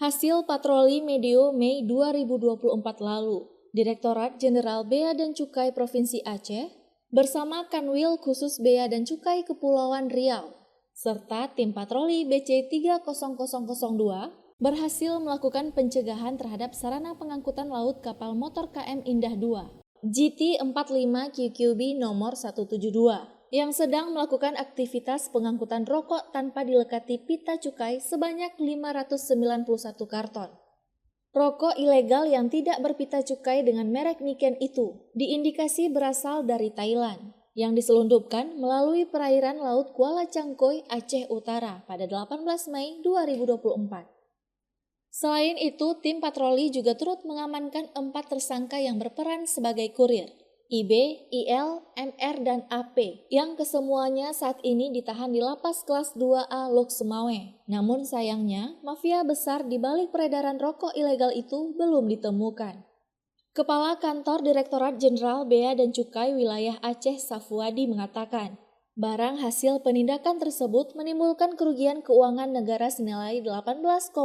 Hasil patroli medio Mei 2024 lalu, Direktorat Jenderal Bea dan Cukai Provinsi Aceh bersama Kanwil Khusus Bea dan Cukai Kepulauan Riau serta tim patroli BC 30002 berhasil melakukan pencegahan terhadap sarana pengangkutan laut kapal motor KM Indah II GT45 QQB nomor 172 yang sedang melakukan aktivitas pengangkutan rokok tanpa dilekati pita cukai sebanyak 591 karton. Rokok ilegal yang tidak berpita cukai dengan merek Niken itu diindikasi berasal dari Thailand, yang diselundupkan melalui perairan Laut Kuala Cangkoi, Aceh Utara pada 18 Mei 2024. Selain itu, tim patroli juga turut mengamankan 4 tersangka yang berperan sebagai kurir, IB, IL, MR, dan AP, yang kesemuanya saat ini ditahan di Lapas Kelas 2A Lok Semawe. Namun sayangnya, mafia besar di balik peredaran rokok ilegal itu belum ditemukan. Kepala Kantor Direktorat Jenderal Bea dan Cukai Wilayah Aceh Safwadi mengatakan, barang hasil penindakan tersebut menimbulkan kerugian keuangan negara senilai 18,6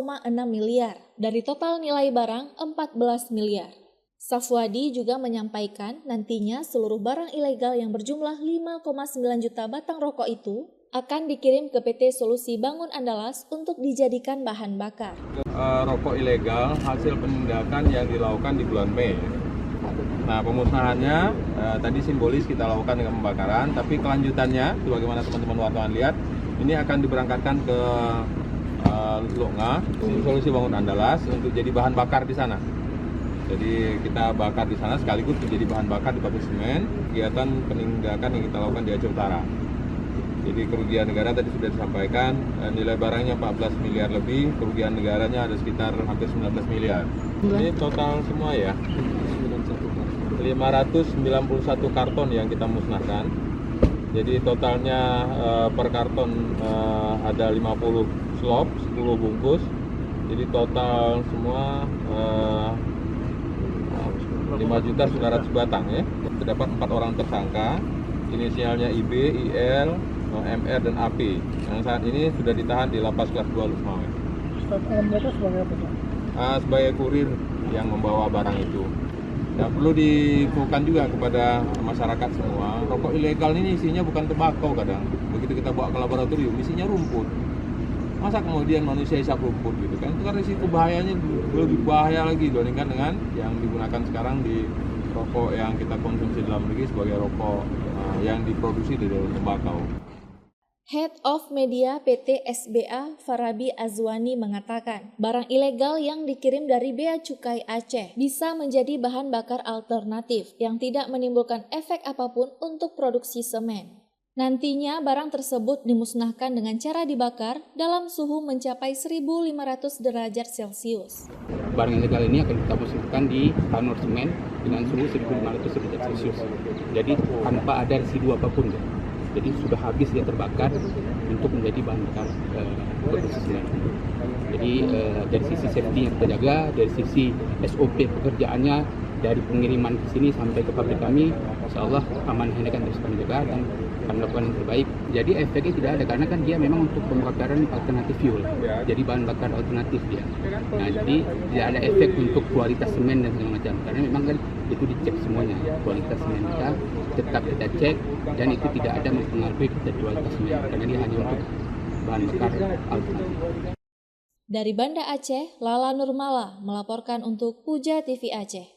miliar dari total nilai barang 14 miliar. Safwadi juga menyampaikan nantinya seluruh barang ilegal yang berjumlah 5,9 juta batang rokok itu akan dikirim ke PT Solusi Bangun Andalas untuk dijadikan bahan bakar. Rokok ilegal hasil penindakan yang dilakukan di bulan Mei. Nah, pemusnahannya tadi simbolis kita lakukan dengan pembakaran, tapi kelanjutannya, sebagaimana teman-teman wartawan lihat, ini akan diberangkatkan ke Longa, Solusi Bangun Andalas untuk jadi bahan bakar di sana. Jadi kita bakar di sana sekaligus menjadi bahan bakar di pabrik semen. Kegiatan penindakan yang kita lakukan di Aceh Utara. Jadi kerugian negara tadi sudah disampaikan, nilai barangnya 14 miliar lebih, kerugian negaranya ada sekitar hampir 19 miliar. Ini total semua ya, 591 karton yang kita musnahkan. Jadi totalnya per karton ada 50 slop, 10 bungkus. Jadi total semua 5.900.000 batang ya. Terdapat 4 orang tersangka, inisialnya IB, IL, MR, dan AP yang saat ini sudah ditahan di Lapas Kelas 2 Lok Semawe. Mereka sebagai apa? Sebagai kurir yang membawa barang itu. Dan perlu diinfokan juga kepada masyarakat semua, rokok ilegal ini isinya bukan tembakau kadang. Begitu kita bawa ke laboratorium, isinya rumput. Masa kemudian manusia isap rumput gitu kan? Itu kan risiko bahayanya lebih bahaya lagi dibandingkan dengan yang digunakan sekarang di rokok yang kita konsumsi dalam negeri sebagai rokok yang diproduksi dari tembakau. Head of Media PT SBA Farabi Azwani mengatakan, barang ilegal yang dikirim dari Bea Cukai Aceh bisa menjadi bahan bakar alternatif yang tidak menimbulkan efek apapun untuk produksi semen. Nantinya barang tersebut dimusnahkan dengan cara dibakar dalam suhu mencapai 1.500 derajat Celcius. Barang ilegal ini akan kita musnahkan di tanur semen dengan suhu 1.500 derajat Celcius. Jadi tanpa ada residu apapun. Jadi sudah habis dia terbakar untuk menjadi bahan bakar produksi semen. Jadi dari sisi safety yang kita jaga, dari sisi SOP pekerjaannya, dari pengiriman ke sini sampai ke pabrik kami, insya Allah aman ini akan terus kami jaga dan kami lakukan yang terbaik. Jadi efeknya tidak ada karena kan dia memang untuk pembakaran alternatif fuel, jadi bahan bakar alternatif dia. Nah jadi tidak ada efek untuk kualitas semen dan segala macam karena memang kan itu dicek semuanya, kualitas semen kita tetap kita cek dan itu tidak ada mempengaruhi kualitas semen karena dia hanya untuk bahan bakar alternatif. Dari Banda Aceh, Lala Nurmala melaporkan untuk Puja TV Aceh.